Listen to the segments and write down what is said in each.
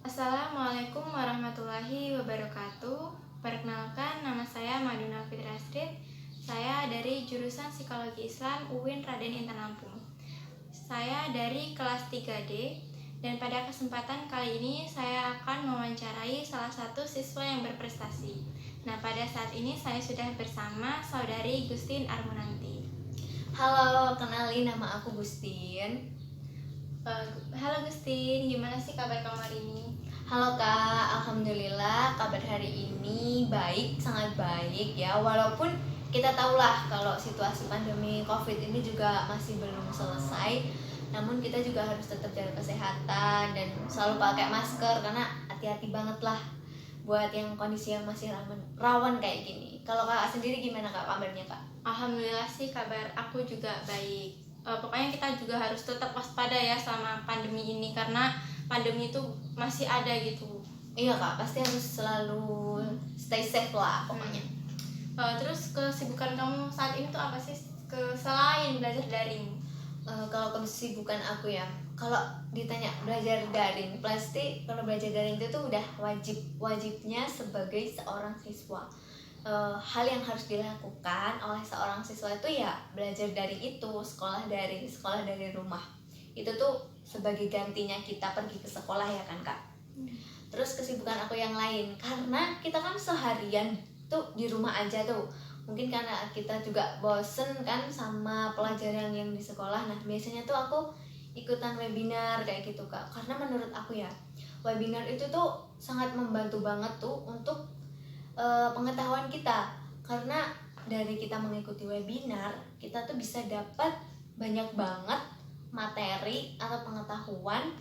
Assalamualaikum warahmatullahi wabarakatuh. Perkenalkan, nama saya Maduna Fitri Astrid. Saya dari jurusan Psikologi Islam UIN Raden Intan Lampung. Saya dari kelas 3D dan pada kesempatan kali ini saya akan mewawancarai salah satu siswa yang berprestasi. Nah, pada saat ini saya sudah bersama saudari Gustin Armunanti. Halo, kenalin nama aku Gustin. Halo Gustin, gimana sih kabar kamu hari ini? Halo Kak, Alhamdulillah kabar hari ini baik, sangat baik ya. Walaupun kita tahulah kalau situasi pandemi COVID ini juga masih belum selesai, namun kita juga harus tetap jaga kesehatan dan selalu pakai masker karena hati-hati banget lah buat yang kondisi yang masih rawan kayak gini. Kalau Kakak sendiri gimana Kak kabarnya Kak? Alhamdulillah sih kabar aku juga baik. Pokoknya kita juga harus tetap waspada ya selama pandemi ini karena pandemi itu masih ada gitu. Iya Kak, pasti harus selalu stay safe lah pokoknya. Terus kesibukan kamu saat ini tuh apa sih selain belajar daring? Kalau kesibukan aku ya, kalau ditanya belajar daring, pasti kalau belajar daring itu tuh udah wajibnya sebagai seorang siswa. Hal yang harus dilakukan oleh seorang siswa itu ya belajar daring itu, sekolah dari rumah. Itu tuh sebagai gantinya kita pergi ke sekolah ya kan Kak. Terus kesibukan aku yang lain, karena kita kan seharian tuh di rumah aja tuh, mungkin karena kita juga bosen kan sama pelajaran yang di sekolah. Nah biasanya tuh aku ikutan webinar kayak gitu Kak, karena menurut aku ya webinar itu tuh sangat membantu banget tuh untuk pengetahuan kita, karena dari kita mengikuti webinar kita tuh bisa dapat banyak banget materi atau pengetahuan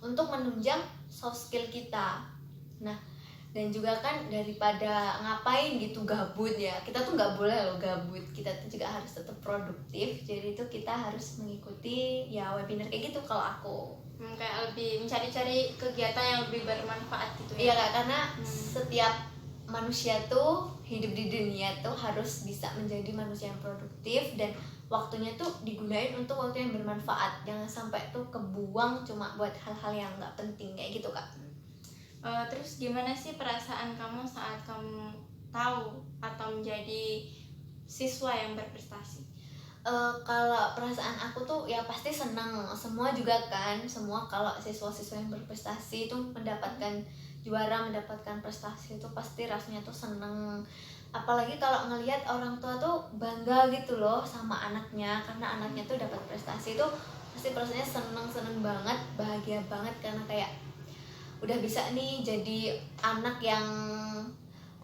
untuk menunjang soft skill kita. Nah dan juga kan daripada ngapain gitu gabut ya, kita tuh nggak boleh loh gabut, kita tuh juga harus tetap produktif. Jadi itu kita harus mengikuti ya webinar kayak gitu kalau aku. Kayak lebih mencari-cari kegiatan yang lebih bermanfaat gitu Iya ya. Kak, karena setiap manusia tuh hidup di dunia tuh harus bisa menjadi manusia yang produktif dan waktunya tuh digunain untuk waktu yang bermanfaat. Jangan sampai tuh kebuang cuma buat hal-hal yang nggak penting kayak gitu Kak. Terus gimana sih perasaan kamu saat kamu tahu atau menjadi siswa yang berprestasi? Kalau perasaan aku tuh ya pasti senang, semua juga kan, semua kalau siswa-siswa yang berprestasi itu mendapatkan juara, mendapatkan prestasi itu pasti rasanya tuh seneng. Apalagi kalau ngelihat orang tua tuh bangga gitu loh sama anaknya, karena anaknya tuh dapat prestasi itu pasti perasaannya seneng banget, bahagia banget, karena kayak udah bisa nih jadi anak yang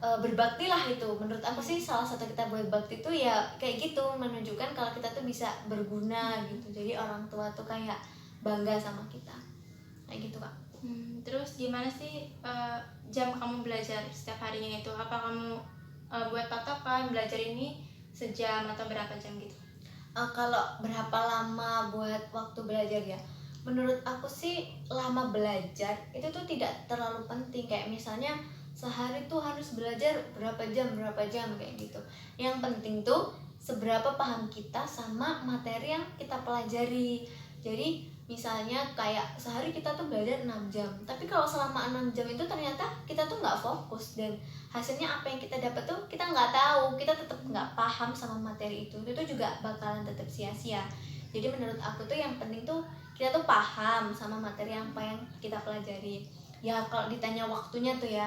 berbakti lah. Itu menurut aku sih salah satu kita berbakti tuh ya kayak gitu, menunjukkan kalau kita tuh bisa berguna gitu, jadi orang tua tuh kayak bangga sama kita kayak gitu Kak. Terus gimana sih jam kamu belajar setiap harinya itu? Apa kamu buat patokan belajar ini sejam atau berapa jam gitu? Kalau berapa lama buat waktu belajar ya, menurut aku sih lama belajar itu tuh tidak terlalu penting. Kayak misalnya sehari tuh harus belajar berapa jam kayak gitu. Yang penting tuh seberapa paham kita sama materi yang kita pelajari. Jadi misalnya kayak sehari kita tuh belajar 6 jam, tapi kalau selama 6 jam itu ternyata kita tuh nggak fokus, dan hasilnya apa yang kita dapat tuh kita nggak tahu, kita tetap nggak paham sama materi itu juga bakalan tetap sia-sia. Jadi menurut aku tuh yang penting tuh kita tuh paham sama materi apa yang kita pelajari. Ya kalau ditanya waktunya tuh ya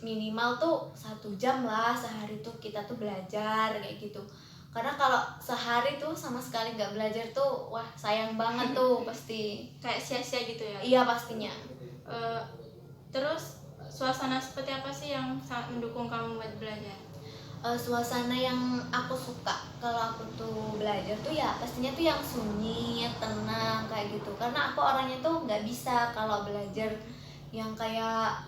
minimal tuh 1 jam lah sehari tuh kita tuh belajar kayak gitu. Karena kalau sehari tuh sama sekali nggak belajar tuh wah sayang banget tuh pasti. Kayak sia-sia gitu ya? Iya pastinya. Terus suasana seperti apa sih yang sangat mendukung kamu buat belajar? Suasana yang aku suka kalau aku tuh belajar tuh ya pastinya tuh yang sunyi, tenang kayak gitu. Karena aku orangnya tuh nggak bisa kalau belajar yang kayak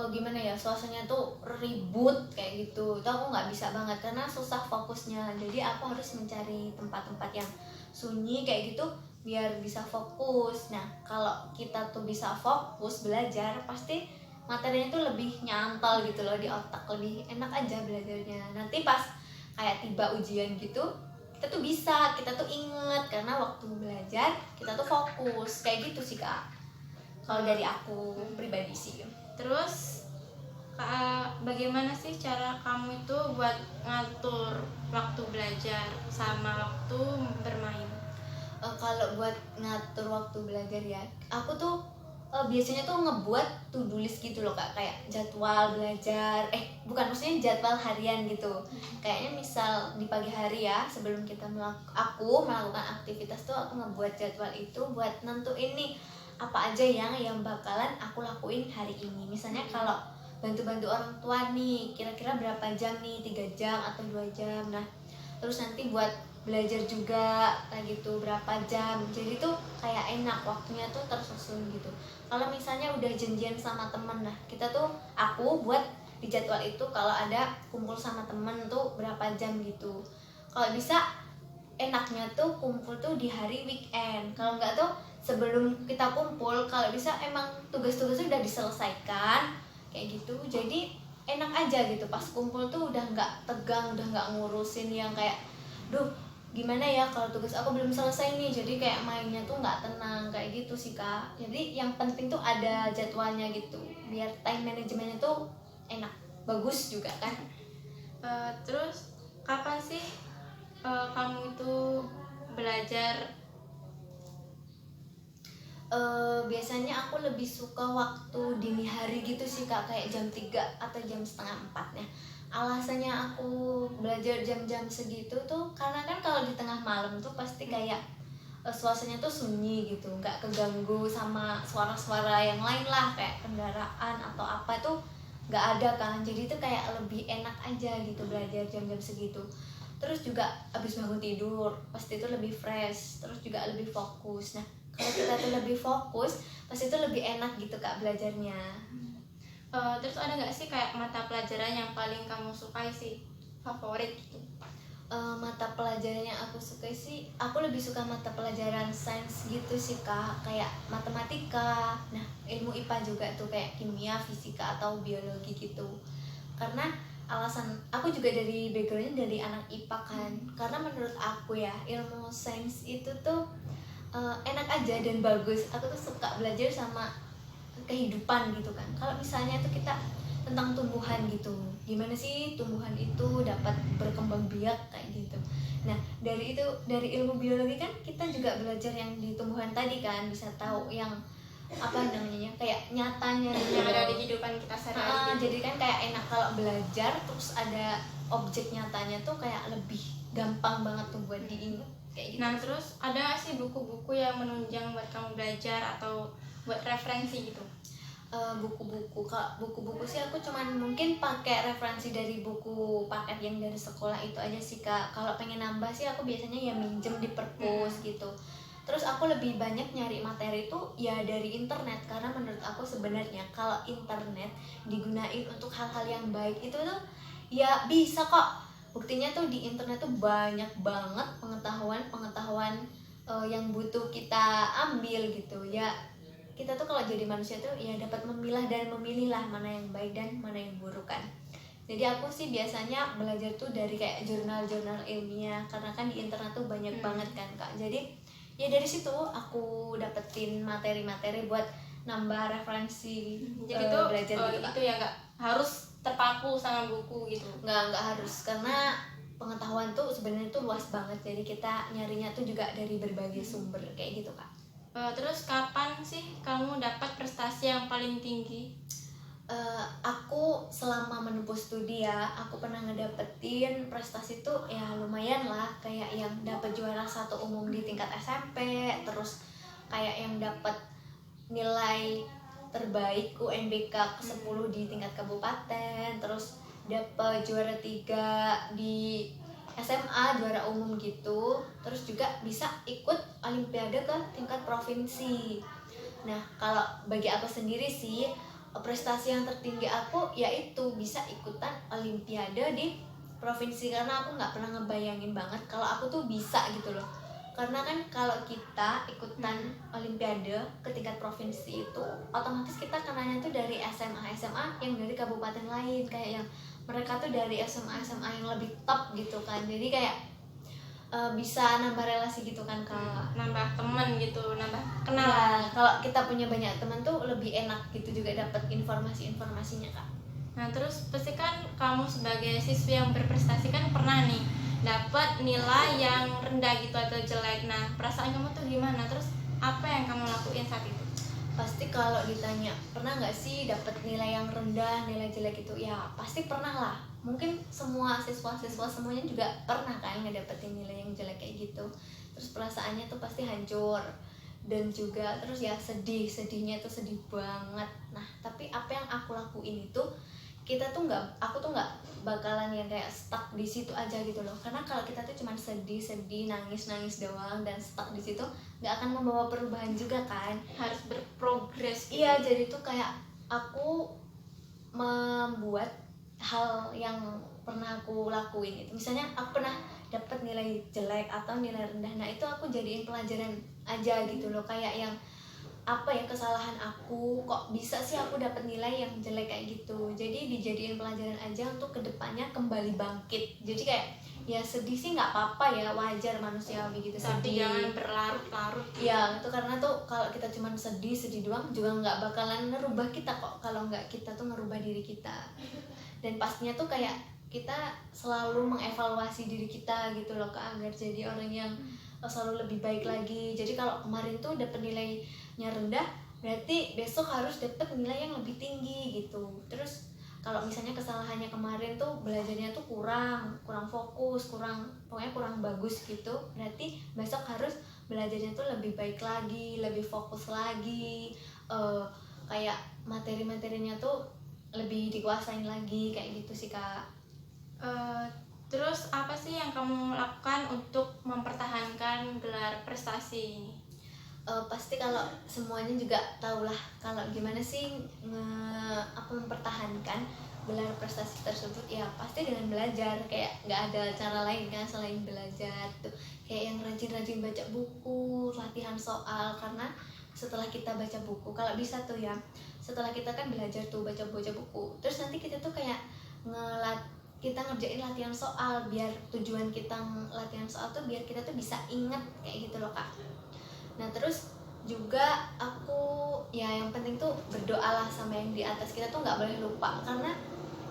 gimana ya, suasananya tuh ribut kayak gitu. Itu aku nggak bisa banget karena susah fokusnya. Jadi aku harus mencari tempat-tempat yang sunyi kayak gitu biar bisa fokus. Nah kalau kita tuh bisa fokus belajar pasti materinya tuh lebih nyantol gitu loh di otak, lebih enak aja belajarnya. Nanti pas kayak tiba ujian gitu kita tuh bisa, kita tuh inget karena waktu belajar kita tuh fokus kayak gitu sih Kak. kalau dari aku pribadi sih. Terus bagaimana sih cara kamu itu buat ngatur waktu belajar sama waktu bermain? Kalau buat ngatur waktu belajar ya, aku tuh biasanya tuh ngebuat to-do list gitu loh Kak, kayak jadwal belajar, bukan, maksudnya jadwal harian gitu. Kayaknya misal di pagi hari ya, sebelum kita aku melakukan aktivitas tuh aku ngebuat jadwal itu buat nentuin nih apa aja yang bakalan aku lakuin hari ini. Misalnya kalau bantu-bantu orang tua nih, kira-kira berapa jam nih, 3 jam atau 2 jam. Nah, terus nanti buat belajar juga kayak gitu berapa jam, jadi tuh kayak enak, waktunya tuh tersusun gitu. Kalau misalnya udah janjian sama temen, nah kita tuh, aku buat di jadwal itu kalau ada kumpul sama temen tuh berapa jam gitu. Kalau bisa enaknya tuh kumpul tuh di hari weekend, kalau nggak tuh sebelum kita kumpul, kalau bisa emang tugas-tugasnya udah diselesaikan kayak gitu, jadi enak aja gitu. Pas kumpul tuh udah nggak tegang, udah nggak ngurusin yang kayak duh gimana ya kalau tugas aku belum selesai nih, jadi kayak mainnya tuh nggak tenang kayak gitu sih Kak. Jadi yang penting tuh ada jadwalnya gitu, biar time manajemennya tuh enak, bagus juga kan. Terus kapan sih kamu itu belajar? Biasanya aku lebih suka waktu dini hari gitu sih Kak, kayak jam 3 atau jam setengah 4 ya. Alasannya aku belajar jam-jam segitu tuh karena kan kalau di tengah malam tuh pasti kayak suasananya tuh sunyi gitu, nggak keganggu sama suara-suara yang lain lah, kayak kendaraan atau apa tuh nggak ada kan. Jadi tuh kayak lebih enak aja gitu belajar jam-jam segitu. Terus juga abis bangun tidur pasti itu lebih fresh, terus juga lebih fokus. Nah, kalau kita tuh lebih fokus pasti itu lebih enak gitu Kak belajarnya. Terus ada nggak sih kayak mata pelajaran yang paling kamu sukai sih, favorit gitu? Mata pelajaran yang aku sukai sih, aku lebih suka mata pelajaran sains gitu sih Kak, kayak matematika, nah ilmu IPA juga tuh, kayak kimia, fisika atau biologi gitu. Karena alasan aku juga dari backgroundnya dari anak IPA kan, karena menurut aku ya ilmu sains itu tuh enak aja dan bagus. Aku tuh suka belajar sama kehidupan gitu kan. Kalau misalnya tuh kita tentang tumbuhan gitu, gimana sih tumbuhan itu dapat berkembang biak kayak gitu. Nah, dari itu, dari ilmu biologi kan kita juga belajar yang di tumbuhan tadi kan, bisa tahu yang apa namanya, kayak nyatanya gitu Yang ada loh. di kehidupan kita sehari-hari gitu. Jadi kan kayak enak kalau belajar terus ada objek nyatanya tuh kayak lebih gampang banget tuh buat diingat kayak gitu. Nah, terus ada nggak sih buku-buku yang menunjang buat kamu belajar atau buat referensi gitu? Buku-buku sih aku cuman mungkin pakai referensi dari buku paket yang dari sekolah itu aja sih Kak. Kalau pengen nambah sih aku biasanya ya minjem di perpus gitu. Terus aku lebih banyak nyari materi itu ya dari internet, karena menurut aku sebenarnya kalau internet digunain untuk hal-hal yang baik itu tuh ya bisa kok. Buktinya tuh di internet tuh banyak banget pengetahuan yang butuh kita ambil gitu ya. Kita tuh kalau jadi manusia tuh ya dapat memilah dan memilih lah mana yang baik dan mana yang buruk kan. Jadi aku sih biasanya belajar tuh dari kayak jurnal-jurnal ilmiah, karena kan di internet tuh banyak banget kan Kak. Jadi ya dari situ aku dapetin materi-materi buat nambah referensi. Jadi tuh belajar gitu Kak. itu ya nggak harus terpaku sama buku gitu. Nggak harus, karena pengetahuan tuh sebenarnya tuh luas banget, jadi kita nyarinya tuh juga dari berbagai sumber kayak gitu Kak. Terus kapan sih kamu dapat prestasi yang paling tinggi? Aku selama menempuh studi ya, aku pernah ngedapetin prestasi tuh ya lumayan lah, kayak yang dapat juara 1 umum di tingkat SMP, terus kayak yang dapat nilai terbaik UNBK ke-10 di tingkat kabupaten, terus dapat juara 3 di SMA, juara umum gitu. Terus juga bisa ikut olimpiade ke tingkat provinsi. Nah, kalau bagi aku sendiri sih, prestasi yang tertinggi aku yaitu bisa ikutan olimpiade di provinsi, karena aku nggak pernah ngebayangin banget kalau aku tuh bisa gitu loh. Karena kan kalau kita ikutan olimpiade ke tingkat provinsi itu otomatis kita kenanya tuh dari SMA yang dari kabupaten lain, kayak yang mereka tuh dari SMA yang lebih top gitu kan. Jadi kayak bisa nambah relasi gitu kan Kak. Nambah temen gitu, nambah Nah, kenalan. kalau kita punya banyak teman tuh lebih enak gitu juga dapat informasinya Kak. Nah, terus pasti kan kamu sebagai siswi yang berprestasi kan pernah nih dapat nilai yang rendah gitu atau jelek. Nah, perasaan kamu tuh gimana? Terus apa yang kamu lakuin saat itu? Pasti kalau ditanya pernah nggak sih dapat nilai yang rendah, nilai jelek itu, ya pasti pernah lah. Mungkin semua siswa-siswa semuanya juga pernah kan ngedapetin nilai yang jelek kayak gitu. Terus perasaannya tuh pasti hancur, dan juga terus ya sedihnya tuh sedih banget. Nah tapi apa yang aku lakuin itu, aku tuh nggak bakalan yang kayak stuck di situ aja gitu loh. Karena kalau kita tuh cuman sedih nangis doang dan stuck di situ, nggak akan membawa perubahan juga kan. Harus berprogres gitu. Iya, jadi tuh kayak aku membuat hal yang pernah aku lakuin itu, misalnya aku pernah dapat nilai jelek atau nilai rendah, nah itu aku jadiin pelajaran aja gitu loh. Kayak yang apa ya, kesalahan aku kok bisa sih aku dapat nilai yang jelek kayak gitu, jadi dijadiin pelajaran aja untuk kedepannya kembali bangkit. Jadi kayak ya sedih sih nggak apa-apa ya, wajar manusiawi gitu. Tapi sedih jangan berlarut-larut. ya itu, karena tuh kalau kita cuma sedih doang juga nggak bakalan ngerubah kita kok, kalau nggak kita tuh ngerubah diri kita. Dan pastinya tuh kayak kita selalu mengevaluasi diri kita gitu loh Kak, agar jadi orang yang selalu lebih baik lagi. Jadi kalau kemarin tuh dapet nilainya rendah, berarti besok harus dapet nilai yang lebih tinggi gitu. Terus kalau misalnya kesalahannya kemarin tuh belajarnya tuh kurang fokus, pokoknya kurang bagus gitu, berarti besok harus belajarnya tuh lebih baik lagi, lebih fokus lagi, kayak materi-materinya tuh lebih dikuasain lagi kayak gitu sih Kak. Terus apa sih yang kamu lakukan untuk mempertahankan gelar prestasi ini? Pasti kalau semuanya juga tahulah kalau gimana sih mempertahankan gelar prestasi tersebut, ya pasti dengan belajar. Kayak nggak ada cara lain kan selain belajar tuh. Kayak yang rajin-rajin baca buku, latihan soal, karena setelah kita baca buku, kalau bisa tuh ya, setelah kita kan belajar tuh baca buku, terus nanti kita tuh kayak kita ngerjain latihan soal, biar tujuan kita latihan soal tuh biar kita tuh bisa inget kayak gitu loh Kak. Nah terus juga aku ya yang penting tuh berdoalah sama yang di atas, kita tuh nggak boleh lupa, karena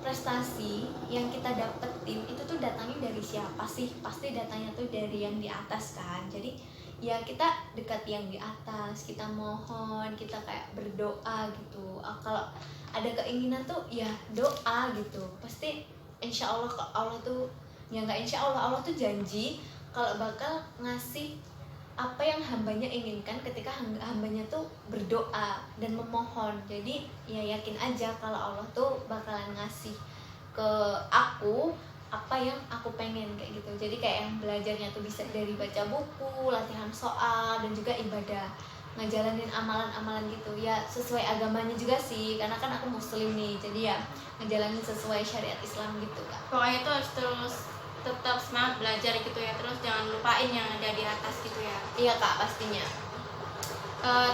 prestasi yang kita dapetin itu tuh datangnya dari siapa sih? Pasti datangnya tuh dari yang di atas kan. Jadi ya kita dekat yang di atas, kita mohon, kita kayak berdoa gitu. Kalau ada keinginan tuh ya doa gitu, pasti insya Allah Allah tuh ya nggak insya Allah, Allah tuh janji kalau bakal ngasih apa yang hambanya inginkan ketika hambanya tuh berdoa dan memohon. Jadi ya yakin aja kalau Allah tuh bakalan ngasih ke aku apa yang aku pengen kayak gitu. Jadi kayak yang belajarnya tuh bisa dari baca buku, latihan soal, dan juga ibadah, ngejalanin amalan-amalan gitu ya sesuai agamanya juga sih, karena kan aku muslim nih, jadi ya ngejalanin sesuai syariat Islam gitu Kak. Pokoknya tuh harus terus tetap semangat belajar gitu ya, terus jangan lupain yang ada di atas gitu ya. Iya Kak, pastinya.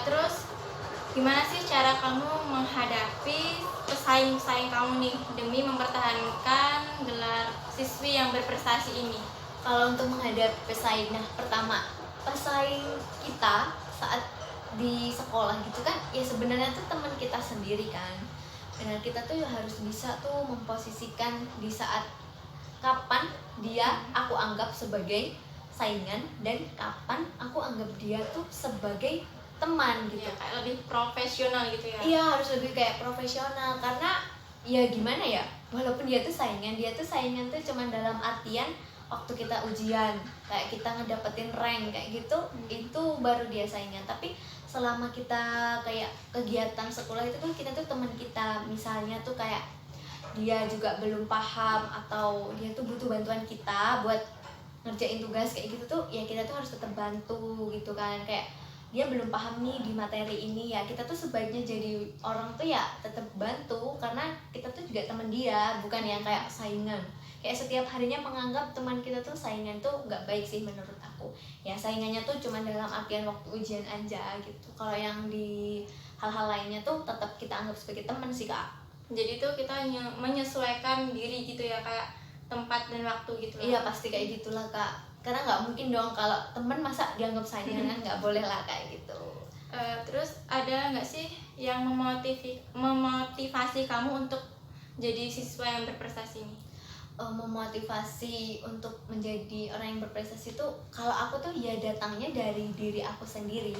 Terus gimana sih cara kamu menghadapi pesaing-pesaing kamu nih demi mempertahankan gelar siswi yang berprestasi ini? Kalau untuk menghadapi pesaing, nah pertama, pesaing kita saat di sekolah gitu kan ya sebenarnya tuh teman kita sendiri kan. Benar, kita tuh harus bisa tuh memposisikan di saat kapan dia aku anggap sebagai saingan dan kapan aku anggap dia tuh sebagai teman gitu. Ya, kayak lebih profesional gitu ya. Iya, harus lebih kayak profesional, karena ya gimana ya, walaupun dia tuh saingan tuh cuman dalam artian waktu kita ujian kayak kita ngedapetin rank kayak gitu, itu baru dia saingan. Tapi selama kita kayak kegiatan sekolah itu tuh kita tuh teman kita, misalnya tuh kayak dia juga belum paham atau dia tuh butuh bantuan kita buat ngerjain tugas kayak gitu tuh ya kita tuh harus tetap bantu gitu kan. Kayak dia belum paham nih di materi ini, ya kita tuh sebaiknya jadi orang tuh ya tetap bantu, karena kita tuh juga teman dia, bukan yang kayak saingan. Kayak setiap harinya menganggap teman kita tuh saingan tuh nggak baik sih menurut aku. Ya saingannya tuh cuma dalam artian waktu ujian aja gitu. Kalau yang di hal-hal lainnya tuh tetap kita anggap sebagai teman sih Kak. Jadi tuh kita menyesuaikan diri gitu ya, kayak tempat dan waktu gitu. Iya pasti kayak gitulah Kak. karena nggak mungkin dong kalau temen masa dianggap saingan, kan nggak boleh lah kayak gitu. Terus ada nggak sih yang memotivasi kamu untuk jadi siswa yang berprestasi ini? Memotivasi untuk menjadi orang yang berprestasi itu, kalau aku tuh ya datangnya dari diri aku sendiri,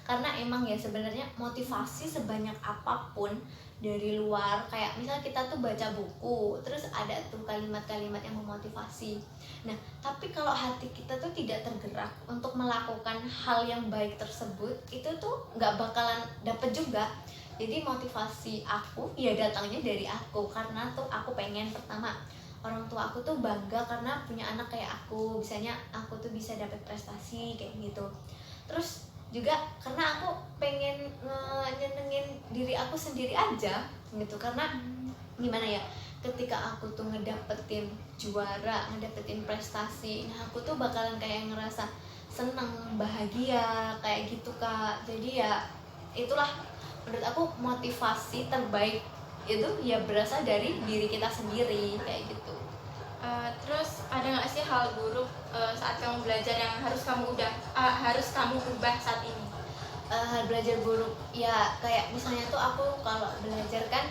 karena emang ya sebenarnya motivasi sebanyak apapun dari luar, kayak misal kita tuh baca buku terus ada tuh kalimat-kalimat yang memotivasi, nah tapi kalau hati kita tuh tidak tergerak untuk melakukan hal yang baik tersebut, itu tuh nggak bakalan dapet juga. Jadi motivasi aku ya datangnya dari aku, karena tuh aku pengen pertama orang tua aku tuh bangga karena punya anak kayak aku, misalnya aku tuh bisa dapat prestasi kayak gitu. Terus juga karena aku pengen nyenengin diri aku sendiri aja gitu, karena gimana ya, ketika aku tuh ngedapetin juara, ngedapetin prestasi, nah aku tuh bakalan kayak ngerasa seneng, bahagia kayak gitu Kak. Jadi ya itulah menurut aku motivasi terbaik itu ya berasal dari diri kita sendiri kayak gitu. Terus ada nggak sih hal buruk saat kamu belajar yang harus kamu ubah saat ini? Hal belajar buruk ya kayak misalnya tuh aku kalau belajar kan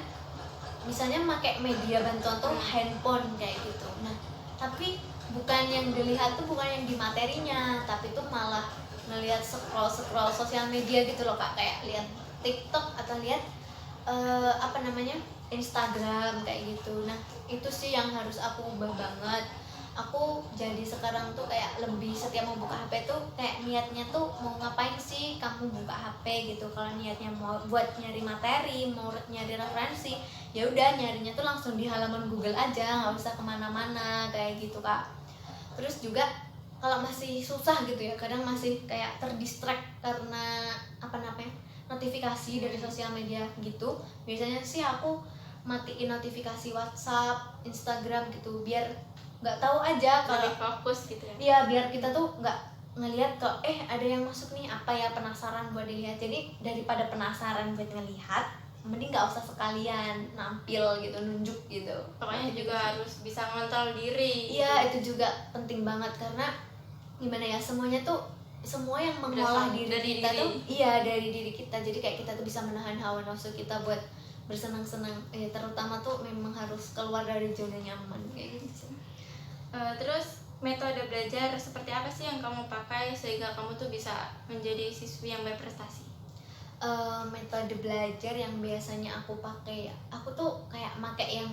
misalnya pakai media bantuan tuh handphone kayak gitu, nah tapi bukan yang dilihat tuh bukan yang di materinya, tapi tuh malah ngelihat scroll sosial media gitu loh Kak, kayak lihat TikTok atau lihat apa namanya Instagram kayak gitu. Nah itu sih yang harus aku ubah banget. Aku jadi sekarang tuh kayak lebih setiap mau buka HP tuh kayak niatnya tuh mau ngapain sih kamu buka HP gitu. Kalau niatnya mau buat nyari materi, mau nyari referensi, ya udah nyarinya tuh langsung di halaman Google aja, nggak usah kemana-mana kayak gitu Kak. Terus juga kalau masih susah gitu ya, kadang masih kayak terdistract karena apa namanya notifikasi dari sosial media gitu, biasanya sih aku matiin notifikasi WhatsApp, Instagram gitu, biar nggak tahu aja kalau Lebih fokus gitu ya? iya, biar kita tuh nggak ngelihat kok ada yang masuk nih apa ya, penasaran buat dilihat. Jadi daripada penasaran buat ngelihat, mending nggak usah sekalian nampil gitu, nunjuk gitu. Pokoknya juga harus bisa ngontrol diri. Iya, itu juga penting banget, karena gimana ya, semuanya tuh semua yang mengolah Berasal diri dari kita diri. tuh iya dari diri kita. Jadi kayak kita tuh bisa menahan hawa nafsu kita buat bersenang-senang, terutama tuh memang harus keluar dari zona nyaman kayak gitu sih. Terus metode belajar seperti apa sih yang kamu pakai sehingga kamu tuh bisa menjadi siswi yang berprestasi? Metode belajar yang biasanya aku pakai, aku tuh kayak pakai yang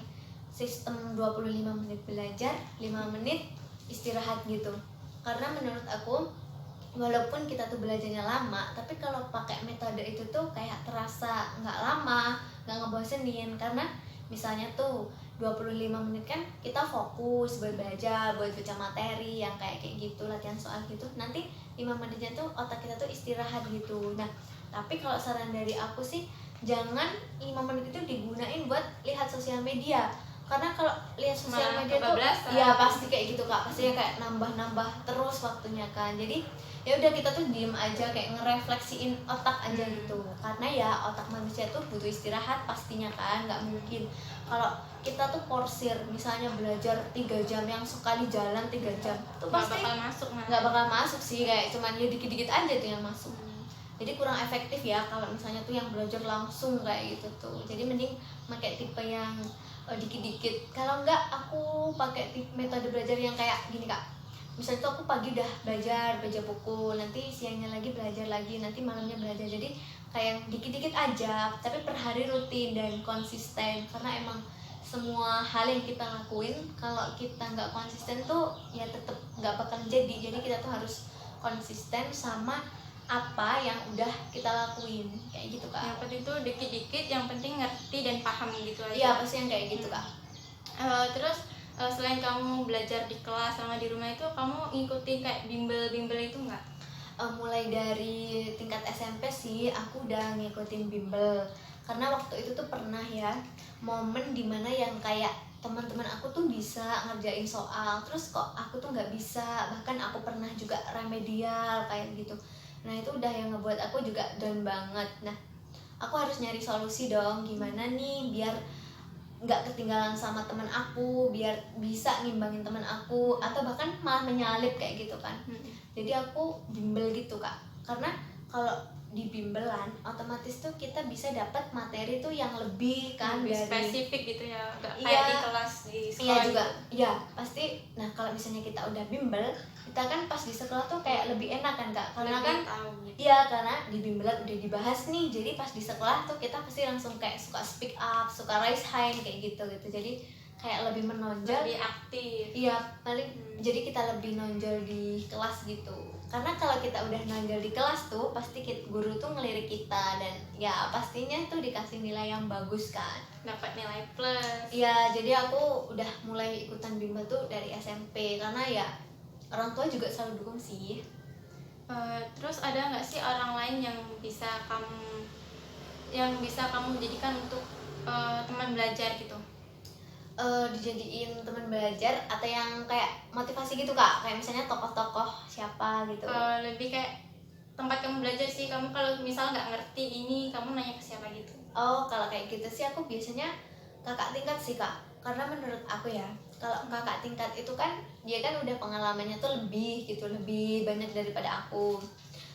sistem 25 menit belajar, 5 menit istirahat gitu. Karena menurut aku walaupun kita tuh belajarnya lama, tapi kalau pakai metode itu tuh kayak terasa nggak lama, nggak ngebosenin. Karena misalnya tuh 25 menit kan kita fokus buat belajar, buat baca materi yang kayak gitu, latihan soal gitu. Nanti 5 menitnya tuh otak kita tuh istirahat gitu. Nah tapi kalau saran dari aku sih, jangan 5 menit itu digunain buat lihat sosial media. Karena kalau lihat sosial Malah media tuh kebablasan. ya pasti kayak gitu Kak, pasti kayak nambah-nambah terus waktunya kan. Jadi ya udah kita tuh diem aja, kayak ngerefleksiin otak aja gitu. Karena ya otak manusia tuh butuh istirahat pastinya kan, nggak mungkin kalau kita tuh porsir misalnya belajar 3 jam, yang sekali jalan 3 jam tuh Nggak pasti bakal masuk malah. nggak bakal masuk sih, kayak cuman ya dikit-dikit aja tuh yang masuk. Jadi kurang efektif ya kalau misalnya tuh yang belajar langsung kayak gitu tuh. Jadi mending pakai tipe yang dikit-dikit. Kalau enggak aku pakai metode belajar yang kayak gini Kak. Misalnya tuh aku pagi udah belajar buku, nanti siangnya lagi belajar lagi, nanti malamnya belajar. Jadi kayak dikit-dikit aja, tapi per hari rutin dan konsisten. Karena emang semua hal yang kita lakuin kalau kita nggak konsisten tuh ya tetap nggak bakal jadi kita tuh harus konsisten sama apa yang udah kita lakuin kayak gitu Kak. Yang penting tuh dikit-dikit, yang penting ngerti dan paham gitu aja. Iya pasti yang kayak gitu Kak. Terus selain kamu belajar di kelas sama di rumah itu, kamu ngikutin kayak bimbel-bimbel itu nggak? Mulai dari tingkat SMP sih aku udah ngikutin bimbel, karena waktu itu tuh pernah ya momen dimana yang kayak teman-teman aku tuh bisa ngerjain soal, terus kok aku tuh nggak bisa, bahkan aku pernah juga remedial kayak gitu. Nah itu udah yang ngebuat aku juga down banget. Nah aku harus nyari solusi dong, gimana nih biar nggak ketinggalan sama teman aku, biar bisa ngimbangin teman aku, atau bahkan malah menyalip kayak gitu kan. Jadi aku bimbel gitu Kak, karena kalau di bimbelan otomatis tuh kita bisa dapat materi tuh yang lebih kan, lebih dari spesifik gitu ya, nggak Iya. kayak di kelas di iya sekolah juga gitu. iya pasti. Nah kalau misalnya kita udah bimbel, kita kan pas di sekolah tuh kayak lebih enak kan Kak, karena Lebih kan tahu gitu. iya, karena di bimbelan udah dibahas nih, jadi pas di sekolah tuh kita pasti langsung kayak suka speak up, suka raise hand kayak gitu gitu, jadi kayak lebih menonjol. Lebih aktif. Iya paling jadi kita lebih nonjol di kelas gitu, karena kalau kita udah nonjol di kelas tuh pasti guru tuh ngelirik kita, dan ya pastinya tuh dikasih nilai yang bagus kan. Dapat nilai plus. Iya, jadi aku udah mulai ikutan bimbel tuh dari SMP, karena ya orang tua juga selalu dukung sih. Terus ada nggak sih orang lain yang bisa kamu jadikan untuk teman belajar gitu? Dijadiin teman belajar atau yang kayak motivasi gitu Kak, kayak misalnya tokoh-tokoh siapa gitu. Lebih kayak tempat kamu belajar sih. Kamu kalau misal nggak ngerti ini, kamu nanya ke siapa gitu? Oh, kalau kayak gitu sih aku biasanya kakak tingkat sih Kak, karena menurut aku ya, kalau kakak tingkat itu kan dia kan udah pengalamannya tuh lebih gitu, lebih banyak daripada aku.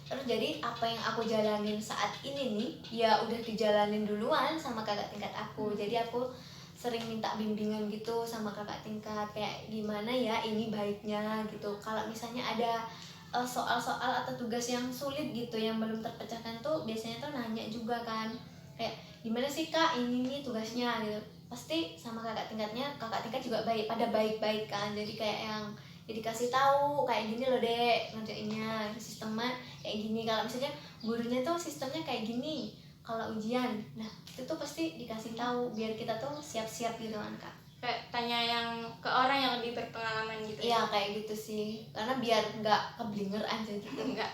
Terus jadi apa yang aku jalanin saat ini nih ya udah dijalanin duluan sama kakak tingkat aku. Jadi aku sering minta bimbingan gitu sama kakak tingkat, kayak gimana ya ini baiknya gitu. Kalau misalnya ada soal-soal atau tugas yang sulit gitu yang belum terpecahkan tuh biasanya tuh nanya juga kan, kayak gimana sih Kak ini nih tugasnya gitu. Pasti sama kakak tingkat juga pada baik-baik kan, jadi kayak yang jadi kasih tahu kayak gini loh Dek ngerjainnya, sistemnya kayak gini, kalau misalnya gurunya tuh sistemnya kayak gini kalau ujian. Nah itu tuh pasti dikasih tahu biar kita tuh siap-siap gitu kan Kak. Kayak tanya yang ke orang yang lebih berpengalaman gitu. Iya kayak gitu sih, karena biar nggak keblinger aja gitu. Enggak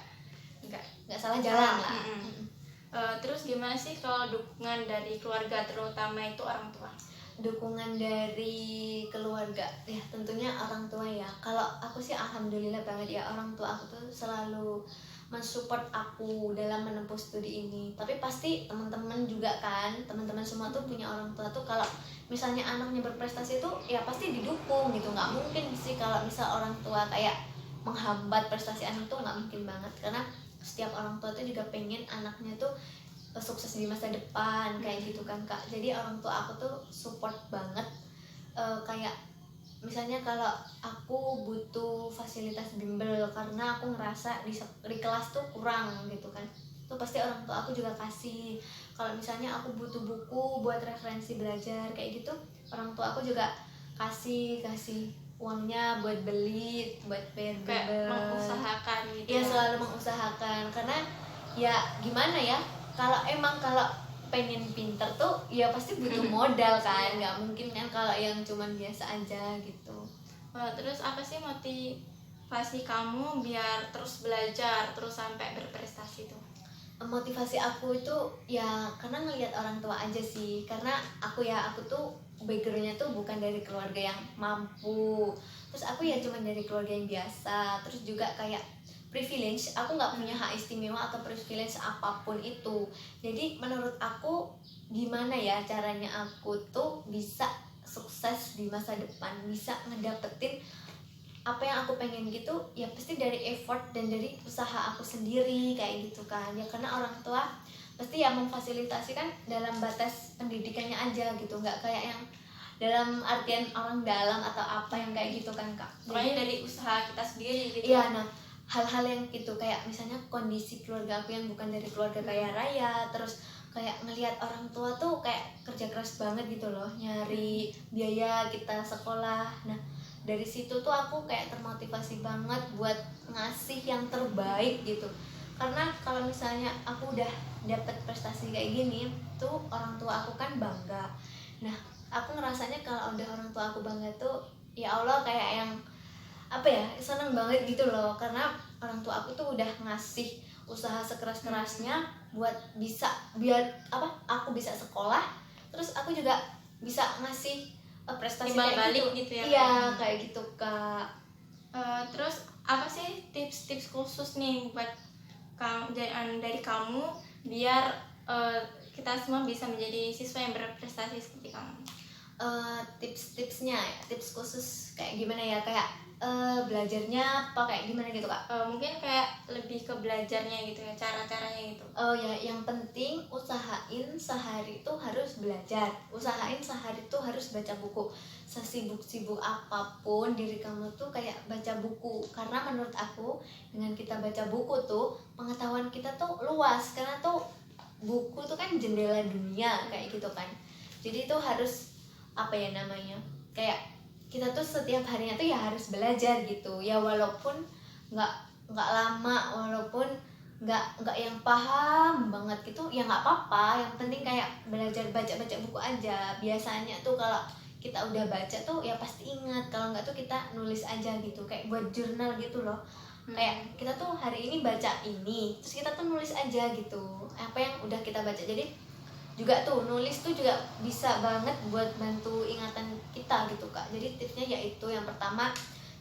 Salah jalan lah. Terus gimana sih kalau dukungan dari keluarga, terutama itu orang tua? Dukungan dari keluarga ya tentunya orang tua ya. Kalau aku sih alhamdulillah banget ya, orang tua aku tuh selalu mensupport aku dalam menempuh studi ini. Tapi pasti teman-teman juga kan, teman-teman semua tuh punya orang tua tuh kalau misalnya anaknya berprestasi tuh ya pasti didukung gitu. Nggak mungkin sih kalau misal orang tua kayak menghambat prestasi anak tuh, nggak mungkin banget, karena setiap orang tua tuh juga pengen anaknya tuh sukses di masa depan kayak gitu kan Kak. Jadi orang tua aku tuh support banget. Kayak misalnya kalau aku butuh fasilitas bimbel karena aku ngerasa di kelas tuh kurang gitu kan, tuh pasti orang tua aku juga kasih. Kalau misalnya aku butuh buku buat referensi belajar kayak gitu, orang tua aku juga kasih uangnya buat beli, buat bayar Kayak bimbel. mengusahakan gitu. Iya selalu mengusahakan, karena ya gimana ya, kalau pengen pinter tuh ya pasti butuh modal kan, nggak mungkin kan kalau yang cuman biasa aja gitu. Terus apa sih motivasi kamu biar terus belajar terus sampai berprestasi tuh? Motivasi aku itu ya karena ngelihat orang tua aja sih, karena aku tuh backgroundnya tuh bukan dari keluarga yang mampu, terus aku ya cuman dari keluarga yang biasa, terus juga kayak privilege, aku nggak punya hak istimewa atau privilege apapun itu. Jadi menurut aku gimana ya caranya aku tuh bisa sukses di masa depan, bisa ngedapetin apa yang aku pengen gitu, ya pasti dari effort dan dari usaha aku sendiri kayak gitu kan ya. Karena orang tua pasti ya memfasilitasi kan dalam batas pendidikannya aja gitu, nggak kayak yang dalam artian orang dalam atau apa yang kayak gitu kan Kak. Pokoknya dari usaha kita sendiri gitu. Iya, nah hal-hal yang gitu kayak misalnya kondisi keluarga aku yang bukan dari keluarga kaya raya, terus kayak ngelihat orang tua tuh kayak kerja keras banget gitu loh nyari biaya kita sekolah. Nah dari situ tuh aku kayak termotivasi banget buat ngasih yang terbaik gitu, karena kalau misalnya aku udah dapet prestasi kayak gini tuh orang tua aku kan bangga. Nah aku ngerasanya kalau udah orang tua aku bangga tuh ya Allah kayak yang apa ya, seneng banget gitu loh, karena orang tua aku tuh udah ngasih usaha sekeras-kerasnya buat biar aku bisa sekolah, terus aku juga bisa ngasih prestasi Timbal kayak balik gitu ya. Iya kayak gitu Kak. Terus apa sih tips-tips khusus nih buat dari kamu biar kita semua bisa menjadi siswa yang berprestasi seperti kamu? tips-tipsnya, tips khusus kayak gimana ya, kayak belajarnya apa kayak gimana gitu Kak? Mungkin kayak lebih ke belajarnya gitu ya, cara-caranya gitu. Oh ya, yang penting usahain sehari itu harus belajar, usahain sehari itu harus baca buku. Sesibuk-sibuk apapun diri kamu tuh kayak baca buku, karena menurut aku dengan kita baca buku tuh pengetahuan kita tuh luas, karena tuh buku tuh kan jendela dunia kayak gitu kan. Jadi itu harus apa ya namanya, kayak kita tuh setiap harinya tuh ya harus belajar gitu ya, walaupun nggak lama, walaupun nggak yang paham banget gitu ya nggak apa-apa, yang penting kayak belajar baca buku aja. Biasanya tuh kalau kita udah baca tuh ya pasti ingat, kalau nggak tuh kita nulis aja gitu, kayak buat jurnal gitu loh. Kayak kita tuh hari ini baca ini, terus kita tuh nulis aja gitu apa yang udah kita baca. Jadi juga tuh nulis tuh juga bisa banget buat bantu ingatan kita gitu Kak. Jadi tipsnya yaitu yang pertama,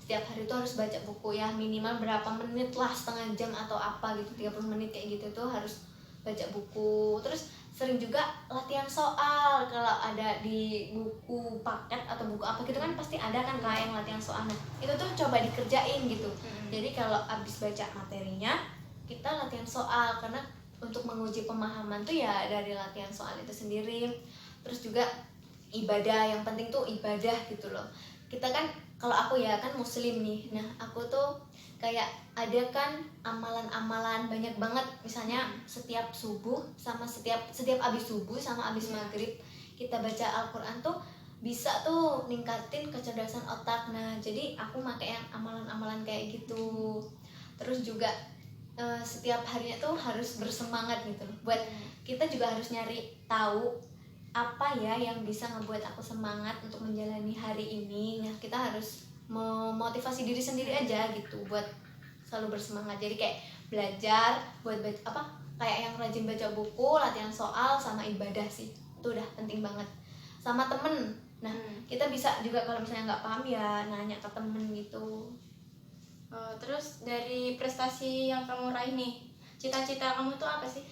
setiap hari tuh harus baca buku ya, minimal berapa menit lah, setengah jam atau apa gitu, 30 menit kayak gitu tuh harus baca buku. Terus sering juga latihan soal, kalau ada di buku paket atau buku apa gitu kan pasti ada kan Kak yang latihan soal. Nah itu tuh coba dikerjain gitu. Jadi kalau abis baca materinya kita latihan soal, karena untuk menguji pemahaman tuh ya dari latihan soal itu sendiri. Terus juga ibadah, yang penting tuh ibadah gitu loh. Kita kan, kalau aku ya kan muslim nih, nah aku tuh kayak ada kan amalan-amalan banyak banget, misalnya setiap subuh sama setiap abis subuh sama abis maghrib kita baca Al-Quran tuh bisa tuh ningkatin kecerdasan otak. Nah jadi aku pakai yang amalan-amalan kayak gitu. Terus juga setiap harinya tuh harus bersemangat gitu. Buat kita juga harus nyari tahu apa ya yang bisa ngebuat aku semangat untuk menjalani hari ini. Nah kita harus memotivasi diri sendiri aja gitu buat selalu bersemangat. Jadi kayak belajar, buat baca, kayak yang rajin baca buku, latihan soal, sama ibadah sih, itu udah penting banget. Sama temen, nah kita bisa juga kalau misalnya nggak paham ya nanya ke temen gitu. Terus dari prestasi yang kamu raih nih, cita-cita kamu tuh apa sih?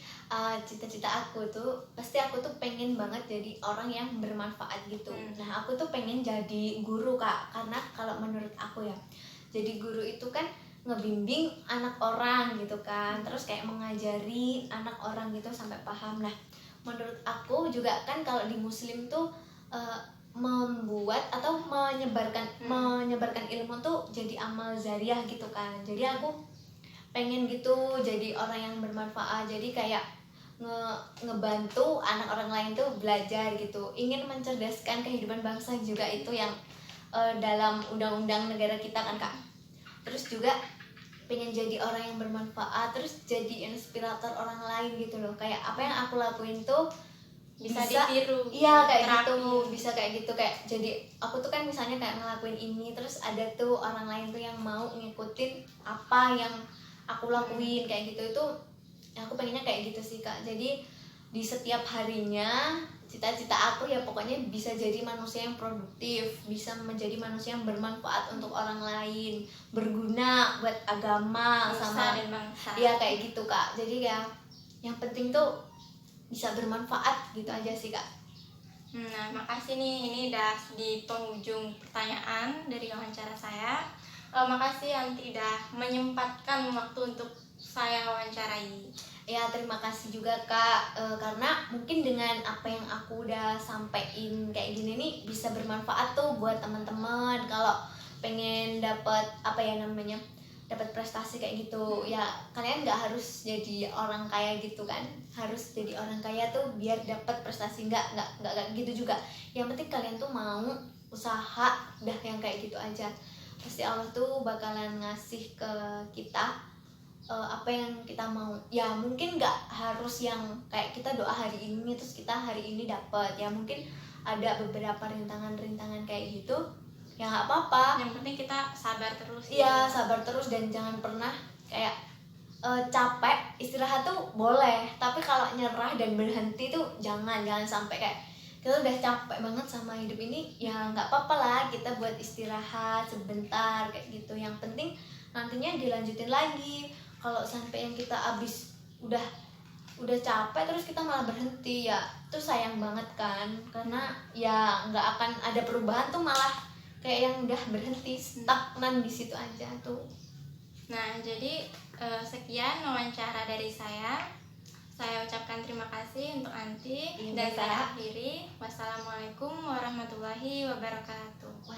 Cita-cita aku tuh pasti aku tuh pengen banget jadi orang yang bermanfaat gitu. Nah aku tuh pengen jadi guru Kak, karena kalau menurut aku ya, jadi guru itu kan ngebimbing anak orang gitu kan, terus kayak mengajari anak orang gitu sampai paham. Nah menurut aku juga kan kalau di muslim tuh membuat atau menyebarkan ilmu tuh jadi amal jariah gitu kan. Jadi aku pengen gitu jadi orang yang bermanfaat, jadi kayak ngebantu anak orang lain tuh belajar gitu, ingin mencerdaskan kehidupan bangsa juga, itu yang dalam undang-undang negara kita kan Kak. Terus juga pengen jadi orang yang bermanfaat, terus jadi inspirator orang lain gitu loh, kayak apa yang aku lakuin tuh bisa ditiru. Iya kayak terapi. gitu, bisa kayak gitu, kayak jadi aku tuh kan misalnya kayak ngelakuin ini, terus ada tuh orang lain tuh yang mau ngikutin apa yang aku lakuin kayak gitu. Itu yang aku pengennya kayak gitu sih Kak. Jadi di setiap harinya cita-cita aku ya pokoknya bisa jadi manusia yang produktif, bisa menjadi manusia yang bermanfaat untuk orang lain, berguna buat agama sama dan bangsa. ya kayak gitu Kak. Jadi ya yang penting tuh bisa bermanfaat gitu aja sih Kak. Nah makasih nih, ini udah di penghujung pertanyaan dari wawancara saya. Makasih yang tidak menyempatkan waktu untuk saya wawancarai. Ya terima kasih juga Kak, karena mungkin dengan apa yang aku udah sampein kayak gini nih bisa bermanfaat tuh buat teman-teman. Kalau pengen dapat apa ya namanya, dapat prestasi kayak gitu ya, kalian nggak harus jadi orang kaya gitu kan, harus jadi orang kaya tuh biar dapat prestasi, nggak gitu juga. Yang penting kalian tuh mau usaha, udah yang kayak gitu aja, pasti Allah tuh bakalan ngasih ke kita apa yang kita mau. Ya mungkin nggak harus yang kayak kita doa hari ini terus kita hari ini dapat, ya mungkin ada beberapa rintangan kayak gitu ya nggak apa-apa. Yang penting kita sabar terus. Iya sabar terus, dan jangan pernah kayak capek, istirahat tuh boleh, tapi kalau nyerah dan berhenti tuh jangan sampai. Kayak kita udah capek banget sama hidup ini ya nggak apa-apa lah, kita buat istirahat sebentar kayak gitu. Yang penting nantinya dilanjutin lagi. Kalau sampai yang kita abis udah udah capek terus kita malah berhenti ya, itu sayang banget kan, karena ya nggak akan ada perubahan tuh, malah kayak yang udah berhenti stagnan di situ aja tuh. Nah, jadi sekian wawancara dari saya. Saya ucapkan terima kasih untuk Anti dan saya akhiri. Wassalamualaikum warahmatullahi wabarakatuh.